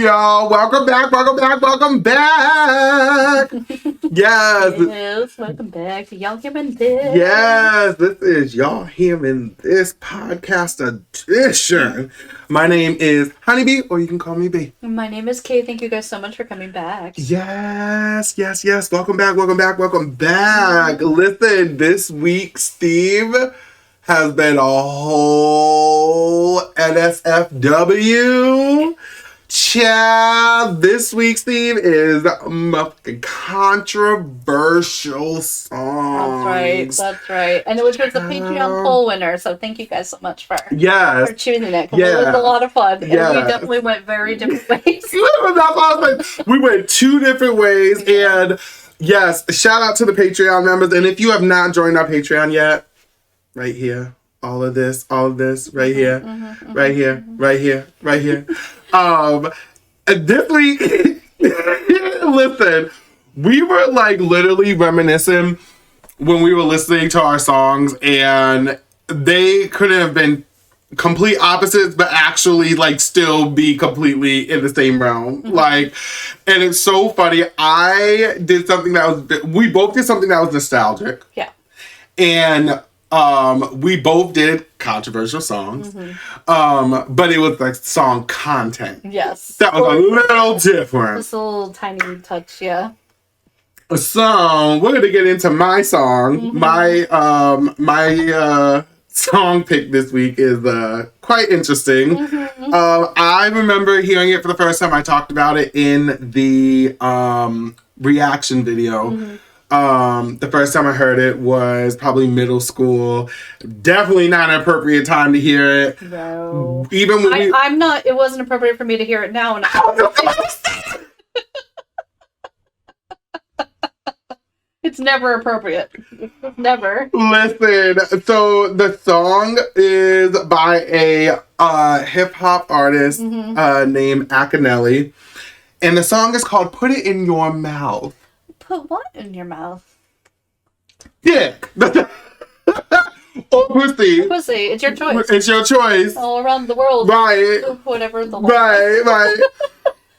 y'all? Welcome back, welcome back, welcome back. Yes. Yes, welcome back to Y'all Hearing This. Yes, this is Y'all Hearing This podcast edition. My name is Honeybee, or you can call me B. My name is Kay. Thank you guys so much for coming back. Yes. Welcome back, welcome back, welcome back. Listen, this week, Steve has been a whole NSFW. Child, this week, Steve, is a controversial song. That's right. And it was the Patreon poll winner, so thank you guys so much for choosing it. It was a lot of fun. And we definitely went very different ways. We went two different ways, and yes, shout out to the Patreon members. And if you have not joined our Patreon yet, right here, all of this, right here, right here. This week, listen, we were like literally reminiscing when we were listening to our songs, and they couldn't have been complete opposites, but actually like still be completely in the same realm. Like, and it's so funny. We both did something that was nostalgic. Yeah. And we both did controversial songs, but it was like song content. Yes. That was a little different. Just a little tiny touch, yeah. So we're gonna get into my song. My song pick this week is quite interesting. I remember hearing it for the first time. I talked about it in the reaction video. The first time I heard it was probably middle school. Definitely not an appropriate time to hear it. No. Even when it wasn't appropriate for me to hear it now. And it's never appropriate. Never. Listen, so the song is by a hip hop artist named Akinyele. And the song is called Put It in Your Mouth. Put what in your mouth? Dick. Or pussy. Pussy. It's your choice. It's your choice. All around the world. Right. Whatever the Right.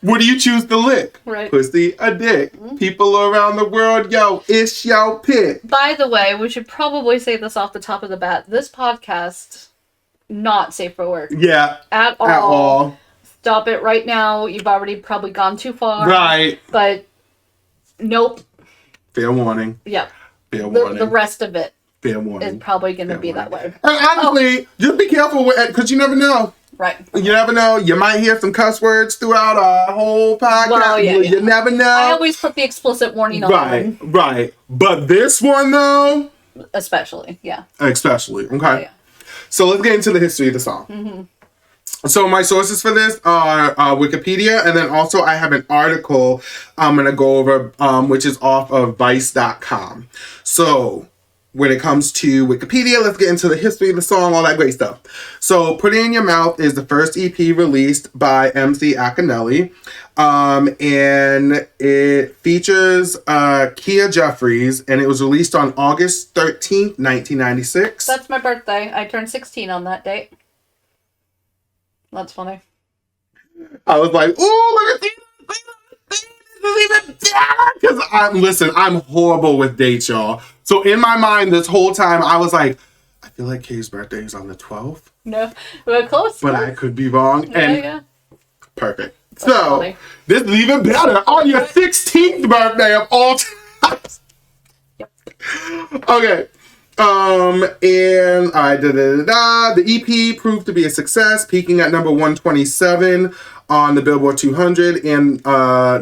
What do you choose to lick? Right. Pussy or dick? People around the world, yo, it's your pick. By the way, we should probably say this off the top of the bat. This podcast, not safe for work. Yeah. At all. Stop it right now. You've already probably gone too far. Right. But nope. Fair warning. Yep. Fair warning. The rest of it fair warning. is probably going to be that way. And honestly, just be careful with it, because you never know. Right. You never know. You might hear some cuss words throughout our whole podcast. Well, yeah. You never know. I always put the explicit warning on. Right. But this one, though... Especially, yeah. Especially, okay. Oh, yeah. So let's get into the history of the song. So my sources for this are Wikipedia, and then also I have an article I'm going to go over, which is off of Vice.com. So when it comes to Wikipedia, let's get into the history of the song, all that great stuff. So Put It in Your Mouth is the first EP released by MC Akinyele, and it features Kia Jeffries, and it was released on August 13th, 1996. That's my birthday. I turned 16 on that date. That's funny. I was like, ooh, look at these. This is even better. Because I'm horrible with dates, y'all. So in my mind, this whole time, I was like, I feel like Kay's birthday is on the 12th. No, we're close. But I could be wrong. Yeah. Perfect. That's so, funny. This is even better. On your 16th birthday of all time. Yep. Okay. The EP proved to be a success, peaking at number 127 on the Billboard 200 and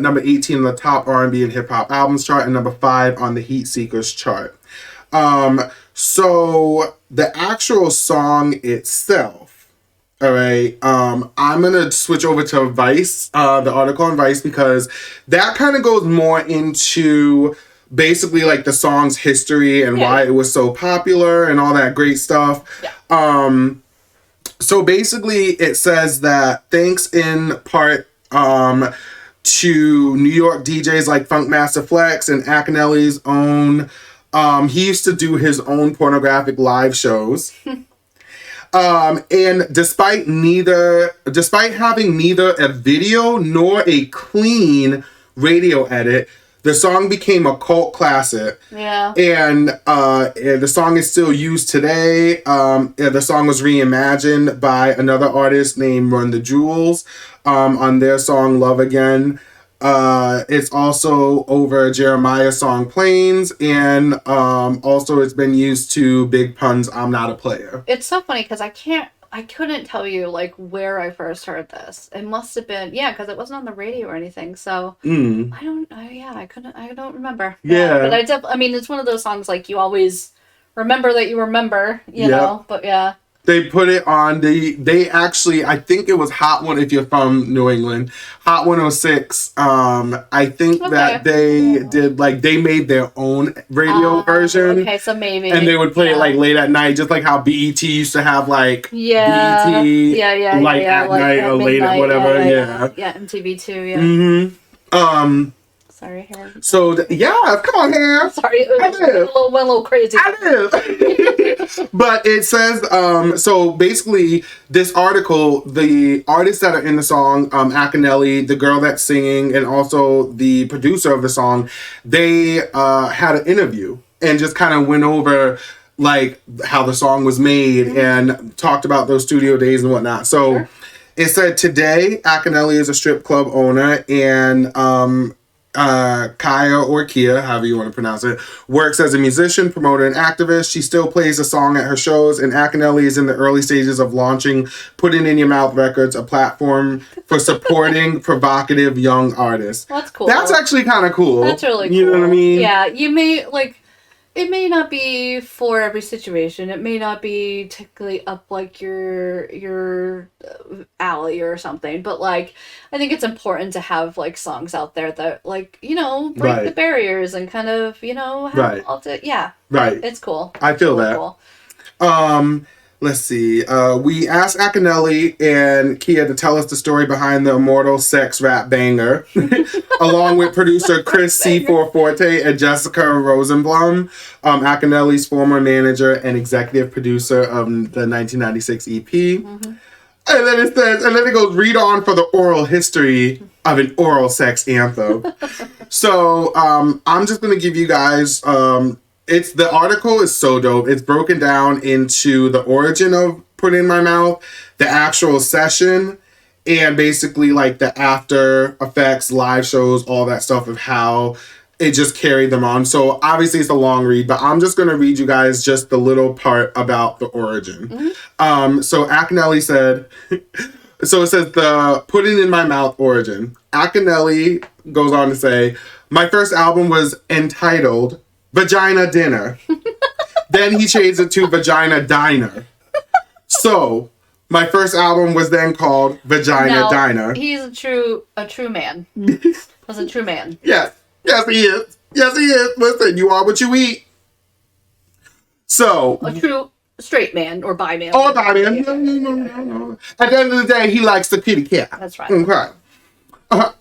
number 18 on the top R&B and hip hop albums chart, and number 5 on the Heat Seekers chart. So the actual song itself, all right, I'm gonna switch over to Vice, the article on Vice, because that kind of goes more into basically like the song's history and why it was so popular and all that great stuff. Yeah. So basically it says that thanks in part to New York DJs like Funkmaster Flex and Akinyele's own, he used to do his own pornographic live shows. And despite having neither a video nor a clean radio edit, the song became a cult classic. Yeah. And the song is still used today. The song was reimagined by another artist named Run the Jewels on their song Love Again. It's also over Jeremiah's song Planes, and also it's been used to Big Pun's I'm Not a Player. It's so funny because I couldn't tell you like where I first heard this. It must have been because it wasn't on the radio or anything. So I don't remember. Yeah, but I mean, it's one of those songs like you always remember that you remember, you know. But yeah. They put it on, they actually, I think it was Hot One, if you're from New England, Hot 106. I think that they did, like, they made their own radio version. Okay, so maybe. And they would play it, like, late at night, just like how BET used to have, like, BET, like, at night or late at whatever, Yeah, MTV too, Sorry, hair. So, come on, hair. Sorry, went a little crazy. I live. But it says, so basically, this article, the artists that are in the song, Akinyele, the girl that's singing, and also the producer of the song, they had an interview and just kind of went over, like, how the song was made and talked about those studio days and whatnot. So, it said, today, Akinyele is a strip club owner, and Kaya or Kia, however you want to pronounce it, works as a musician, promoter, and activist. She still plays a song at her shows, and Akinyele is in the early stages of launching Put It In Your Mouth Records, a platform for supporting provocative young artists. That's cool. That's actually kind of cool. That's really cool. You know what I mean? Yeah, you may, like, it may not be for every situation. It may not be particularly up like your alley or something. But like, I think it's important to have like songs out there that like break the barriers and kind of have all the it's cool. I feel that. Cool. Let's see. We asked Akinyele and Kia to tell us the story behind the immortal sex rap banger, along with producer Chris C4 Forte and Jessica Rosenblum, Akinyele's former manager and executive producer of the 1996 EP. And then it says, and then it goes, read on for the oral history of an oral sex anthem. So I'm just going to give you guys... the article is so dope. It's broken down into the origin of Put In My Mouth, the actual session, and basically like the after effects, live shows, all that stuff of how it just carried them on. So obviously it's a long read, but I'm just going to read you guys just the little part about the origin. So Akinyele said, so it says the Put It In My Mouth origin. Akinyele goes on to say, my first album was entitled Vagina Dinner. Then he changed it to Vagina Diner. So, my first album was then called Vagina Diner. He's a true man. Was a true man. Yes. Yes, he is. Yes, he is. Listen, you are what you eat. So. A true straight man or bi man. Oh, bi man. No. At the end of the day, he likes the kitty cat. That's right.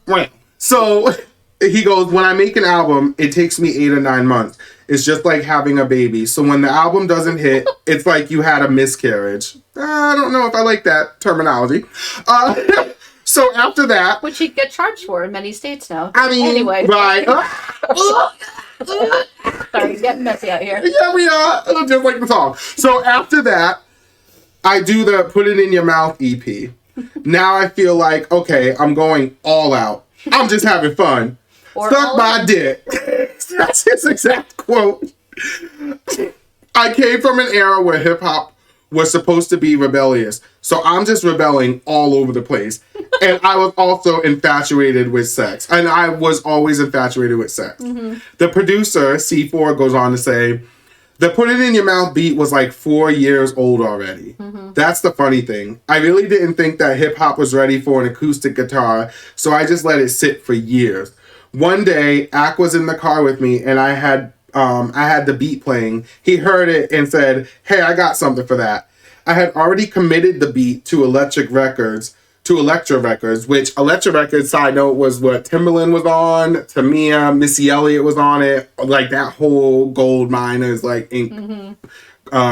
Okay. So... He goes, when I make an album, it takes me 8 or 9 months. It's just like having a baby. So when the album doesn't hit, it's like you had a miscarriage. I don't know if I like that terminology. So after that... Which he'd get charged for in many states now. I mean, anyway. Right. Sorry, getting messy out here. Yeah, we are. Just like the song. So after that, I do the Put It In Your Mouth EP. Now I feel like, okay, I'm going all out. I'm just having fun. Suck my dick. That's his exact quote. I came from an era where hip-hop was supposed to be rebellious. So I'm just rebelling all over the place. And I was also infatuated with sex. And I was always infatuated with sex. The producer, C4, goes on to say, the Put It In Your Mouth beat was like 4 years old already. That's the funny thing. I really didn't think that hip-hop was ready for an acoustic guitar. So I just let it sit for years. One day, Ak was in the car with me, and I had the beat playing. He heard it and said, hey, I got something for that. I had already committed the beat to Elektra Records, which Elektra Records, side note, was what Timbaland was on, Tamia, Missy Elliott was on it, like that whole gold mine is like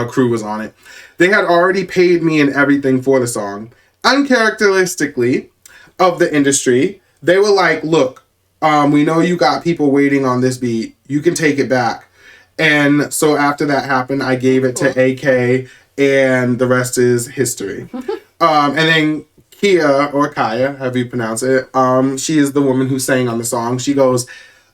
crew was on it. They had already paid me and everything for the song. Uncharacteristically of the industry, they were like, look, we know you got people waiting on this beat. You can take it back. And so after that happened, I gave it to AK, and the rest is history. And then Kia, or Kaya, however you pronounce it, she is the woman who sang on the song. She goes,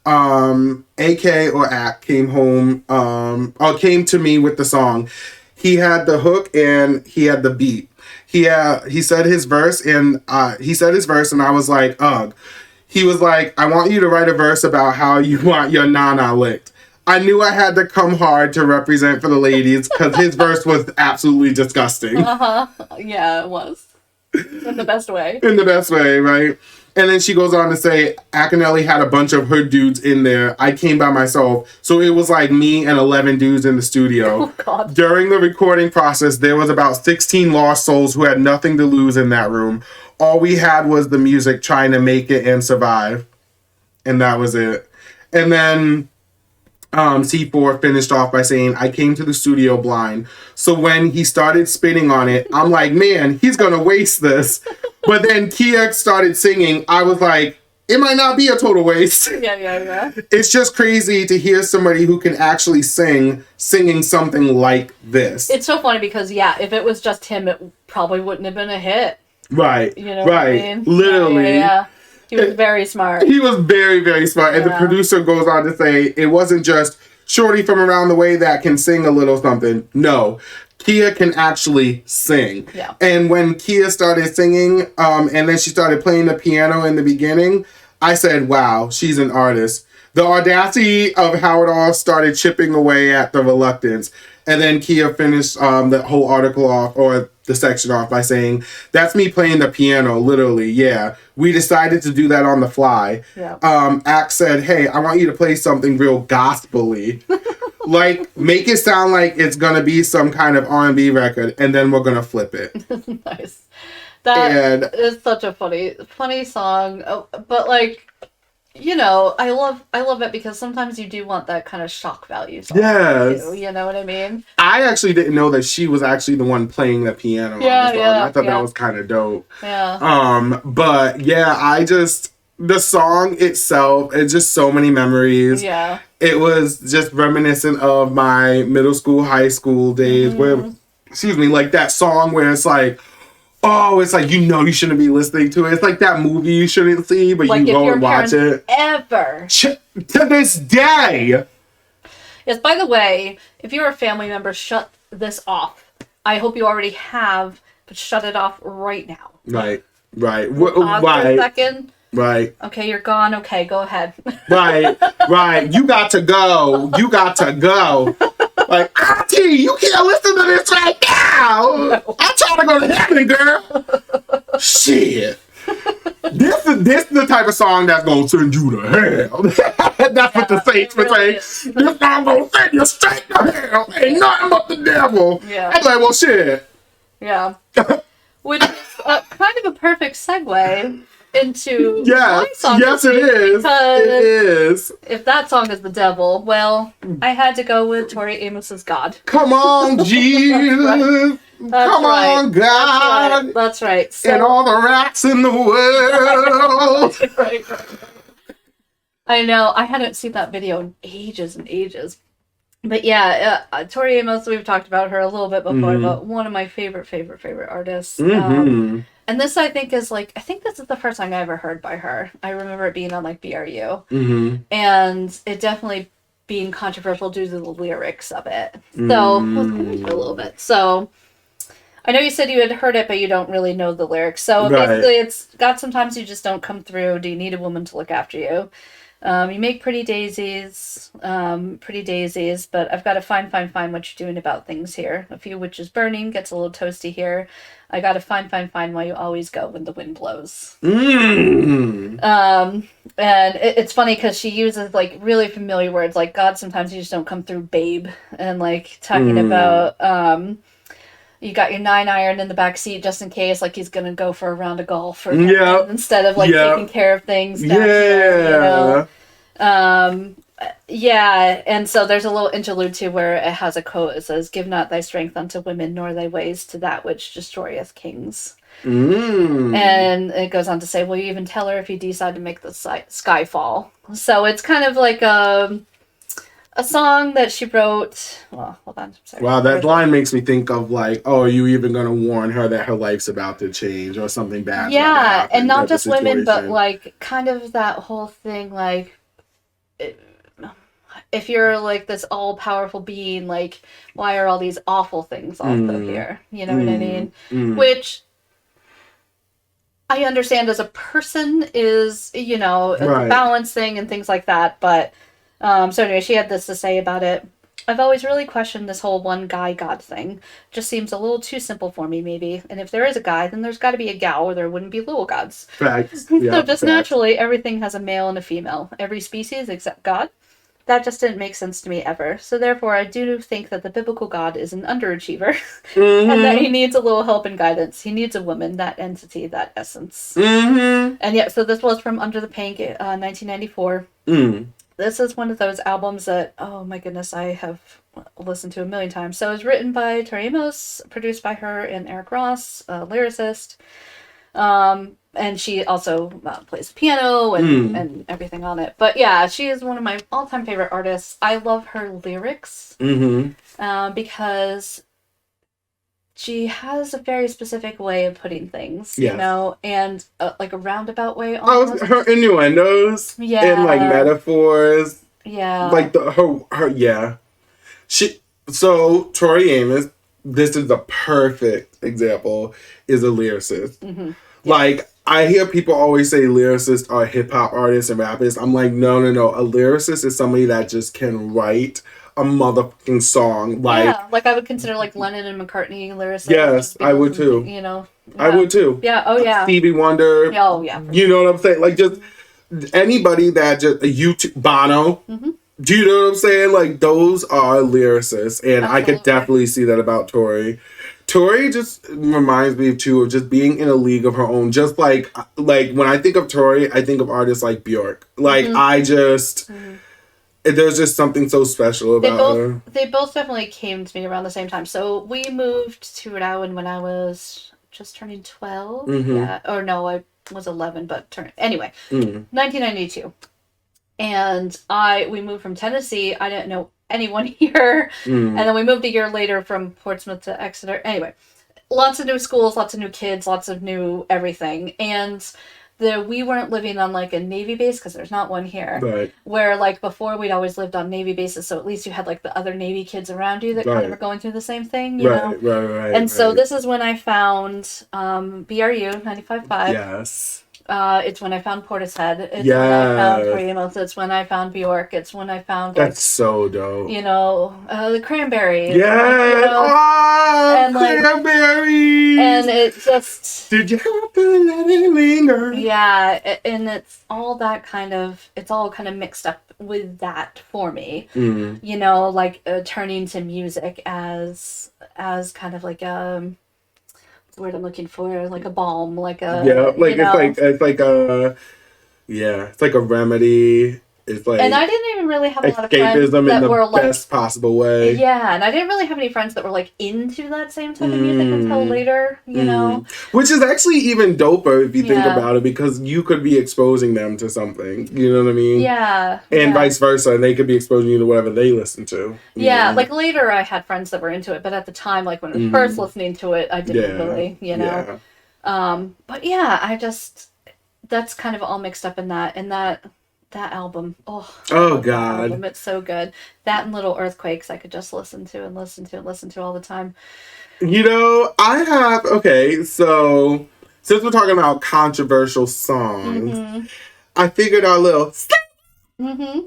AK or Ak came home, or came to me with the song. He had the hook and he had the beat. He said his verse, and I was like, ugh. He was like, I want you to write a verse about how you want your nana licked. I knew I had to come hard to represent for the ladies because his verse was absolutely disgusting. Yeah, it was. In the best way. In the best way, right? And then she goes on to say, Akinyele had a bunch of her dudes in there. I came by myself. So it was like me and 11 dudes in the studio. Oh, God. During the recording process, there was about 16 lost souls who had nothing to lose in that room. All we had was the music trying to make it and survive. And that was it. And then C4 finished off by saying, I came to the studio blind. So when he started spitting on it, I'm like, man, he's going to waste this. But then Kia started singing. I was like, it might not be a total waste. Yeah. It's just crazy to hear somebody who can actually singing something like this. It's so funny because, if it was just him, it probably wouldn't have been a hit. Right. You know right. what I mean? Literally. Yeah. He was very smart. He was very, very smart. And the producer goes on to say, it wasn't just shorty from around the way that can sing a little something. No. Kia can actually sing. Yeah. And when Kia started singing, and then she started playing the piano in the beginning, I said, wow, she's an artist. The audacity of how it all started chipping away at the reluctance. And then Kia finished the whole article off, or the section off, by saying, that's me playing the piano, literally, yeah. We decided to do that on the fly. Yeah. Ak said, hey, I want you to play something real gospel-y. Like, make it sound like it's going to be some kind of R&B record, and then we're going to flip it. Nice. That is such a funny song. Oh, but, like, you know, I love it because sometimes you do want that kind of shock value song. Yes. Too, you know what I mean? I actually didn't know that she was actually the one playing the piano on the song. I thought that was kind of dope. Yeah. But yeah, the song itself, it's just so many memories. Yeah. It was just reminiscent of my middle school, high school days where, like that song where it's like, oh, it's like, you shouldn't be listening to it. It's like that movie you shouldn't see, but like you go and watch it. Ever. To this day. Yes, by the way, if you're a family member, shut this off. I hope you already have, but shut it off right now. Right. Pause for a second. Right. Okay, you're gone. Okay, go ahead. Right. You got to go. Like, Auntie, you can't listen to this right now. No. I'm trying to go to heaven, girl. Shit. This is the type of song that's going to send you to hell. That's what the saints would say. This song going to send you straight to hell. Ain't nothing but the devil. Yeah. I'm like, well, shit. Yeah. Which is kind of a perfect segue into my song. Yes, it is. It is. If that song is the devil, well, I had to go with Tori Amos's God. Come on, Jesus. Come on, God. That's right. So, and all the rats in the world. right. I know. I hadn't seen that video in ages and ages. But yeah, Tori Amos, we've talked about her a little bit before, but one of my favorite artists. And this, I think, is I think this is the first song I ever heard by her. I remember it being on BRU. And it definitely being controversial due to the lyrics of it. So let's get into it a little bit. So I know you said you had heard it, but you don't really know the lyrics. So basically it's got sometimes you just don't come through. Do you need a woman to look after you? You make pretty daisies, but I've got to find what you're doing about things here. A few witches burning, gets a little toasty here. I got to find why you always go when the wind blows. And it's funny because she uses really familiar words like God, sometimes you just don't come through, babe. And talking about, you got your 9-iron in the back seat just in case he's gonna go for a round of golf or instead of taking care of things down here, you know? Yeah, and so there's a little interlude too where it has a quote. It says, "Give not thy strength unto women, nor thy ways to that which destroyeth kings." And it goes on to say, "Will you even tell her if you decide to make the sky fall?" So it's kind of like a song that she wrote. Well, hold on. Sorry. Wow, that line makes me think of like, oh, are you even going to warn her that her life's about to change or something bad? Yeah, and not just women, but like kind of that whole thing, like if you're like this all-powerful being, like why are all these awful things also here? You know what I mean? Which I understand as a person is, you know, a balance thing and things like that. But so anyway, she had this to say about it. I've always really questioned this whole one guy God thing. Just seems a little too simple for me, maybe. And if there is a guy, then there's got to be a gal, or there wouldn't be little gods. Facts. So just naturally, everything has a male and a female. Every species except God. That just didn't make sense to me ever. So therefore, I do think that the biblical God is an underachiever. And that he needs a little help and guidance. He needs a woman, that entity, that essence. And yeah, so this was from Under the Pink, 1994. This is one of those albums that, oh my goodness, I have listened to a million times. So it was written by Tori Amos, produced by her and Eric Ross, a lyricist. And she also plays piano and everything on it. But yeah, she is one of my all-time favorite artists. I love her lyrics because she has a very specific way of putting things, you know, and like a roundabout way. Almost. Oh, her innuendos and like metaphors. Yeah. Like her. So Tori Amos, this is a perfect example, is a lyricist. Like, I hear people always say lyricists are hip-hop artists and rappers. I'm like, no. A lyricist is somebody that just can write a motherfucking song. Like, like I would consider like Lennon and McCartney lyricists. Yes, I would too. You know. I would too. Yeah, oh yeah. Stevie Wonder. Oh yeah. You know what I'm saying? Like, just anybody that just, Bono. Do you know what I'm saying? Like, those are lyricists. And absolutely. I could definitely see that about Tori. Tori just reminds me too of just being in a league of her own. Just like when I think of Tori, I think of artists like Bjork. Like I just, there's just something so special about her. They both definitely came to me around the same time. So we moved to Rhode Island when I was just turning 12. Yeah, or no, I was 11, but anyway, 1992. And we moved from Tennessee. I didn't know anyone here. And then we moved a year later from Portsmouth to Exeter. Anyway, lots of new schools, lots of new kids, lots of new everything. And we weren't living on like a Navy base because there's not one here. Right. Where like before we'd always lived on Navy bases, so at least you had like the other Navy kids around you that kind of were going through the same thing, you know? Right. And so this is when I found BRU 95.5. Yes. It's when I found Portishead. It's when I found Tori Amos. It's when I found Bjork. It's when I found that's so dope. You know, the Cranberries. Yeah, and Cranberries. And it just. Did you have to let it linger? Yeah, and it's all that kind of. It's all kind of mixed up with that for me. You know, like turning to music as kind of like a. Word I'm looking for, like a balm, like a it's like a remedy. It's like, and I didn't even really have a lot of friends that in the were like best possible way. Yeah, and I didn't really have any friends that were like into that same type of music until later, you know. Which is actually even doper if you think about it, because you could be exposing them to something. You know what I mean? Yeah. And vice versa, and they could be exposing you to whatever they listen to. Yeah, like later I had friends that were into it, but at the time, like when I was first listening to it, I didn't really, you know. But yeah, that's kind of all mixed up in that album. Oh God. Album. It's so good. That and Little Earthquakes I could just listen to all the time. You know, so since we're talking about controversial songs, I figured our little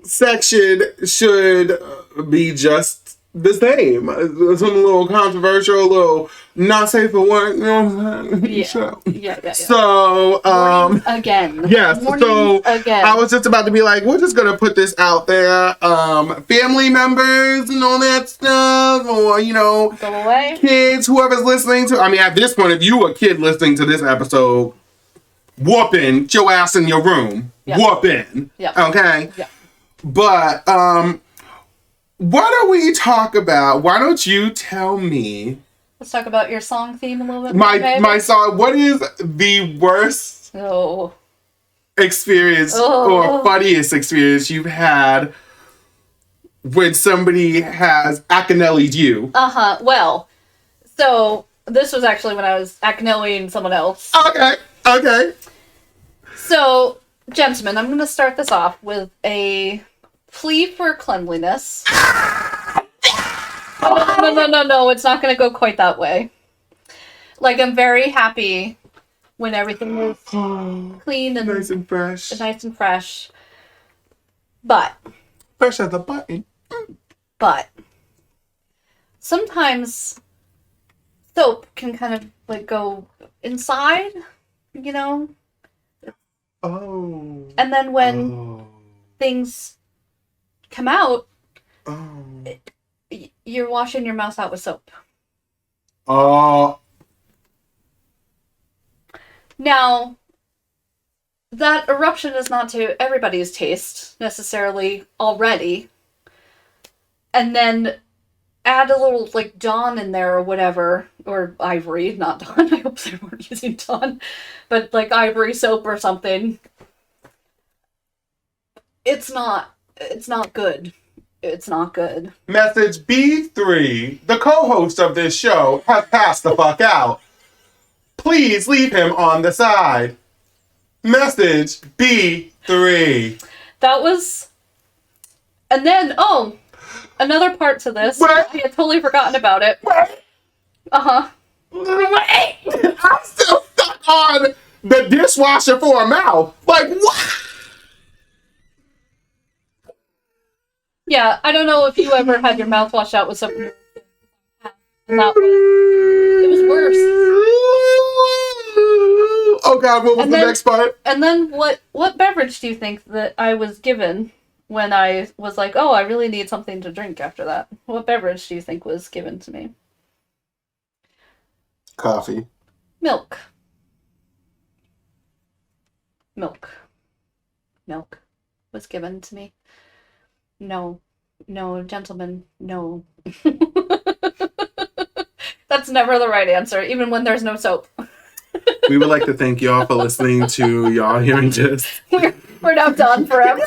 section should be just the same. Something a little controversial, a little not safe for work, you know what I'm saying? Yeah. So, again. Yes, so again. I was just about to be like, we're just gonna put this out there. Family members and all that stuff, or, you know, go away. Kids, whoever's listening to, I mean, at this point, if you were a kid listening to this episode, whooping your ass in your room. Whooping. Yeah. Okay? Yeah. But why don't we talk about? Why don't you tell me? Let's talk about your song theme a little bit more. My song. What is the worst experience or funniest experience you've had when somebody has Akinyele'd you? Well, so this was actually when I was Akinyele'ing someone else. Okay. So, gentlemen, I'm going to start this off with a plea for cleanliness. No, it's not going to go quite that way. Like, I'm very happy when everything was clean and nice and fresh. But fresh as a button. But sometimes soap can kind of like go inside, you know? Oh. And then when things come out, you're washing your mouth out with soap. Oh. Now, that eruption is not to everybody's taste, necessarily, already. And then add a little, like, Dawn in there or whatever. Or Ivory, not Dawn. I hope they weren't using Dawn. But, like, Ivory soap or something. It's not good. It's not good. Message B3, the co-host of this show, has passed the fuck out. Please leave him on the side. Message B3. That was... And then, another part to this. What? I had totally forgotten about it. What? Uh-huh. Wait! I'm still stuck on the dishwasher for a mouth. Like, what? Yeah, I don't know if you ever had your mouth washed out with something. And that was... It was worse. Oh God, what was the next part? And then what beverage do you think that I was given when I was like, oh, I really need something to drink after that? What beverage do you think was given to me? Coffee. Milk was given to me. No, gentlemen, no. That's never the right answer, even when there's no soap. We would like to thank y'all for listening to y'all hearing this. We're now done forever.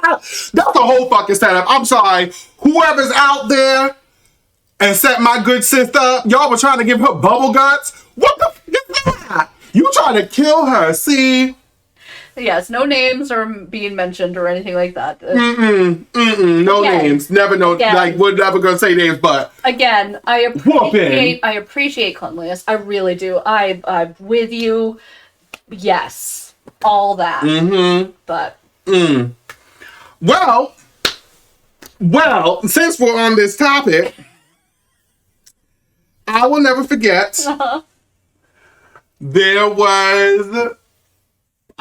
That's the whole fucking setup. I'm sorry. Whoever's out there and set my good sister up, y'all were trying to give her bubble guts. What the f is that? You trying to kill her, see? Yes, no names are being mentioned or anything like that. No names. Never know. Like, we're never gonna say names, but again, I appreciate cleanliness. I really do. I'm with you. Yes, all that. But well, since we're on this topic, I will never forget.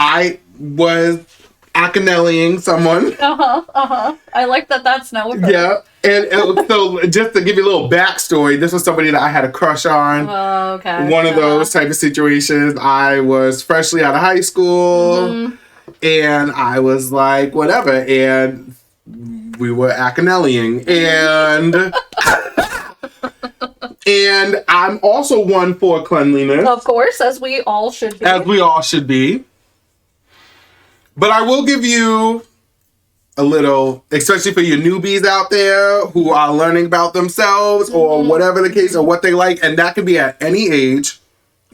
I was Akinyele'ing someone. I like that that's now with her. Yeah. And so just to give you a little backstory, this was somebody that I had a crush on. Oh, okay. One of those type of situations. I was freshly out of high school and I was like, whatever. And we were Akinyele'ing. And I'm also one for cleanliness. Of course, as we all should be. But I will give you a little, especially for your newbies out there who are learning about themselves or whatever the case or what they like. And that can be at any age.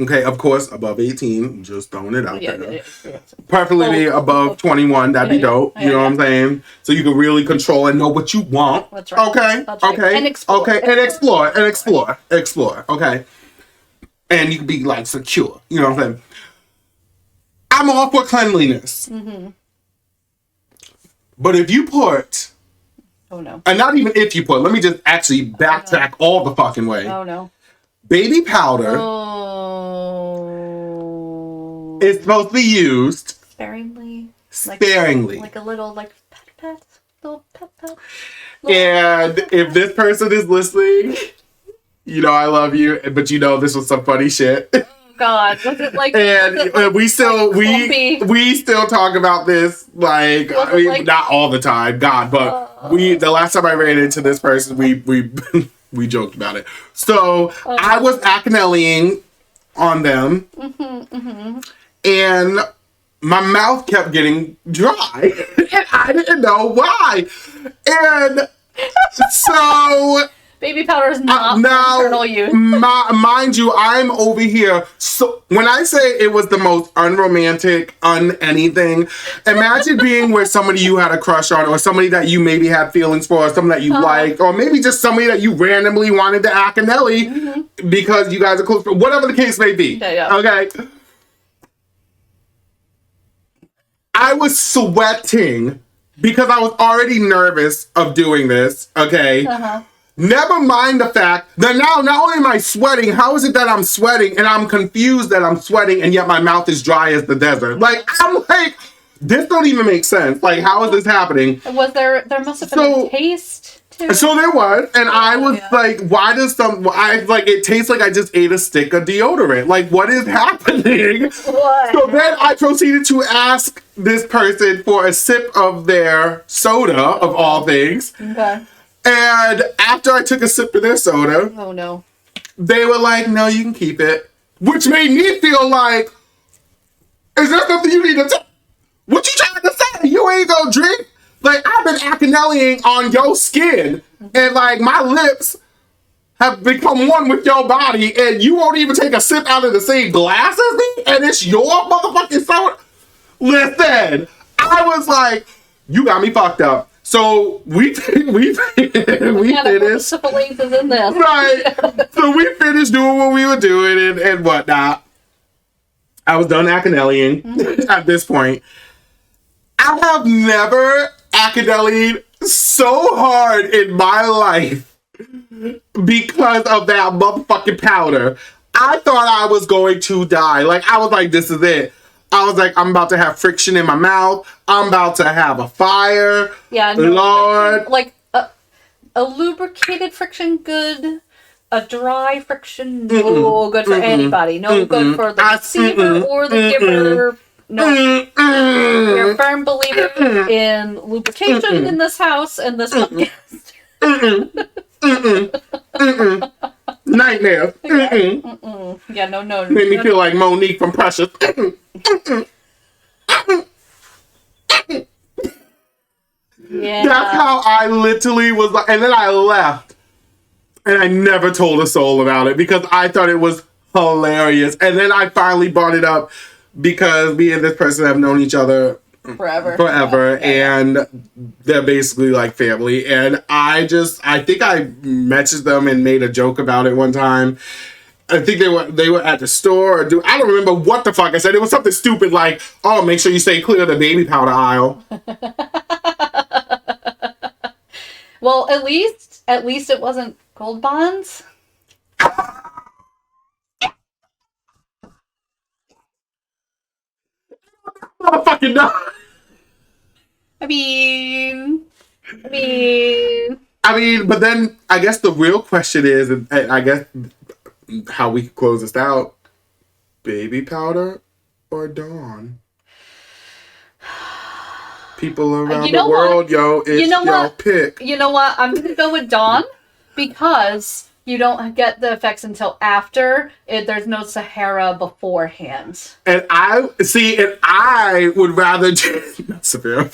Okay, of course, above 18. Just throwing it out there. Yeah. Preferably above 21. That'd be dope. You know what I'm saying? So you can really control and know what you want. That's right. Okay. That's right. Okay. And explore. Okay. And explore. Okay. And you can be like secure. You know what I'm saying? I'm all for cleanliness. But if you put... Oh, no. And not even if you put... Let me just actually backtrack all the fucking way. Oh, no. Baby powder is supposed to be used... Sparingly. Like a little, like, pet. Little pet. And if this person is listening... You know I love you, but you know this was some funny shit. God, was it like? And we still talk about this like not all the time, God, but the last time I ran into this person, we we joked about it. So I was Akinyele on them, and my mouth kept getting dry, and I didn't know why, and so. Baby powder is not internal use. Mind you, I'm over here. So when I say it was the most unromantic, anything, imagine being with somebody you had a crush on, or somebody that you maybe had feelings for, or somebody that you liked, or maybe just somebody that you randomly wanted to Akinyele because you guys are close, whatever the case may be. Okay. I was sweating because I was already nervous of doing this. Okay. Never mind the fact that now not only am I sweating, how is it that I'm sweating and I'm confused that I'm sweating and yet my mouth is dry as the desert? Like, I'm like, this don't even make sense. Like, how is this happening? Was there must have been a taste too? So there was, and I was like, why does it tastes like I just ate a stick of deodorant. Like, what is happening? What? So then I proceeded to ask this person for a sip of their soda, of all things. Okay. And after I took a sip of their soda, oh no, they were like, "No, you can keep it," which made me feel like, "Is there something you need to say? What you trying to say? You ain't gonna drink? Like I've been Akinyele on your skin, and like my lips have become one with your body, and you won't even take a sip out of the same glass as me, and it's your motherfucking soda." Listen, I was like, "You got me fucked up." So we finished. Syphilis is in this. Right. So we finished doing what we were doing and whatnot. I was done Akinyele at this point. I have never Akinyele so hard in my life because of that motherfucking powder. I thought I was going to die. Like, I was like, this is it. I was like, I'm about to have friction in my mouth. I'm about to have a fire. Yeah, no, Lord. Like a lubricated friction good, a dry friction no good for anybody. No good for the receiver or the giver. No. We're a firm believer in lubrication in this house and this podcast. Nightmare. Yeah, no. Made me feel like Monique from Precious. Yeah. That's how I literally was like, and then I left. And I never told a soul about it because I thought it was hilarious. And then I finally brought it up because me and this person have known each other forever. Yeah. And they're basically like family. And I think I messaged them and made a joke about it one time. I think they were at the store I don't remember what the fuck I said. It was something stupid like, "Oh, make sure you stay clear of the baby powder aisle." Well, at least it wasn't Gold Bonds. Motherfucking no. I mean, but then I guess the real question is, and I guess how we can close this out: baby powder or Dawn? People around the world, it's your pick. You know what? I'm gonna go with Dawn because you don't get the effects until after. There's no Sahara beforehand. And I would rather not Sahara.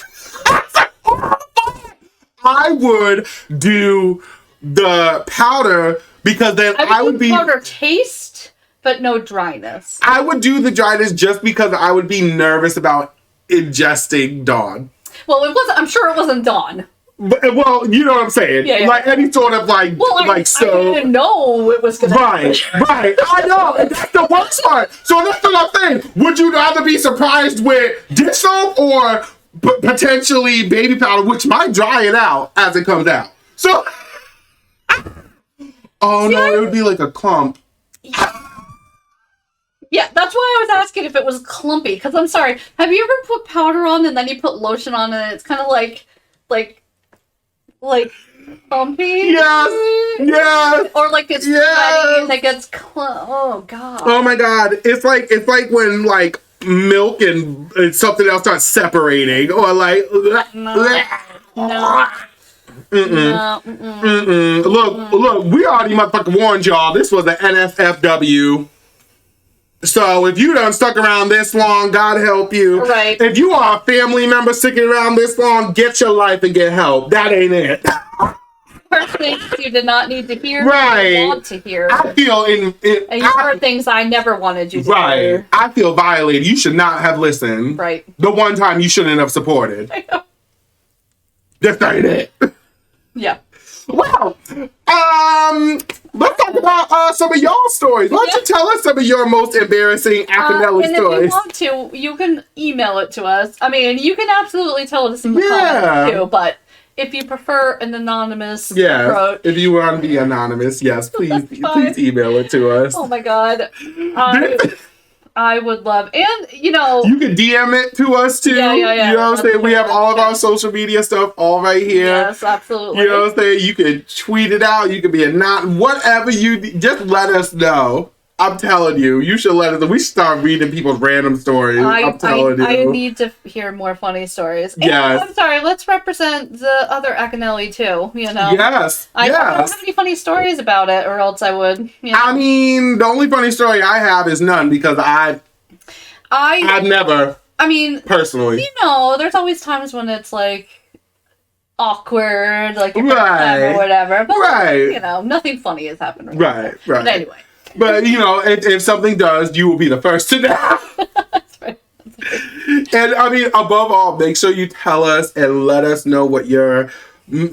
I would do the powder because then I would be powder taste, but no dryness. I would do the dryness just because I would be nervous about ingesting Dawn. Well, it wasn't. I'm sure it wasn't Dawn. But, well, you know what I'm saying. Yeah. Like any sort of I didn't know it was gonna happen. Right. I know, and that's the worst part. So that's what I'm saying. Would you rather be surprised with dish soap or potentially baby powder, which might dry it out as it comes out? So, it would be like a clump. Yeah, that's why I was asking if it was clumpy. Because I'm sorry, have you ever put powder on and then you put lotion on and it's kind of like like bumpy. Yes. Or like it's sweaty and it gets oh god. Oh my god. It's like when like milk and something else starts separating, or like No. Look, we already motherfucking warned y'all. This was the NSFW. So if you done stuck around this long, God help you. Right. If you are a family member sticking around this long, get your life and get help. That ain't it. First things you did not need to hear. Right. You want to hear. I feel and you heard things I never wanted you to hear. I feel violated. You should not have listened. Right. The one time you shouldn't have supported. I know. This ain't it. Yeah. Well, let's talk about some of y'all stories. Why don't you tell us some of your most embarrassing Akinyele and stories? if you want to, you can email it to us. I mean, you can absolutely tell us in the comments too, but if you prefer an anonymous approach. If you want to be anonymous, yes, please email it to us. Oh my god. I would love, and you can DM it to us too. Yeah. You know what I'm saying? We have all of our social media stuff all right here. Yes, absolutely. You know what I'm saying? You can tweet it out. You can be whatever just let us know. I'm telling you, you should let us know. We should start reading people's random stories. I'm telling you. I need to hear more funny stories. And yes. I'm sorry, let's represent the other Akinyele too, Yes. I don't have any funny stories about it, or else I would, I mean, the only funny story I have is none, because I've never, personally. There's always times when it's like awkward, like right. or whatever. But right. Nothing funny has happened. Really. Right. But anyway. But if something does, you will be the first to know. That's right. And above all, make sure you tell us and let us know what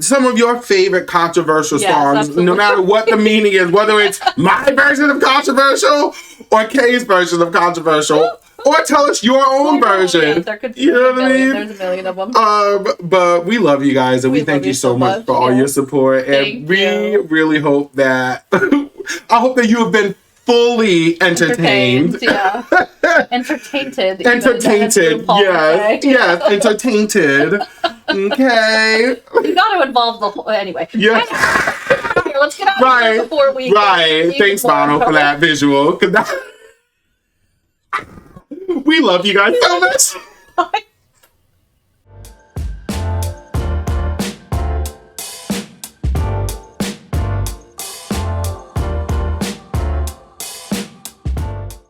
some of your favorite controversial songs, absolutely. No matter what the meaning is, whether it's my version of controversial or Kay's version of controversial. Or tell us your own version. Yeah, there could be There's a million of them. But we love you guys, and we thank you so much for all your support. And we really hope that I hope that you have been fully entertained. Yeah. Entertained. Entertained. Yes, entertained. Okay. You got to involve the whole. Anyway. Yeah. Let's get out of here before we. Right. Thanks, Bono, for that visual. We love you guys so much.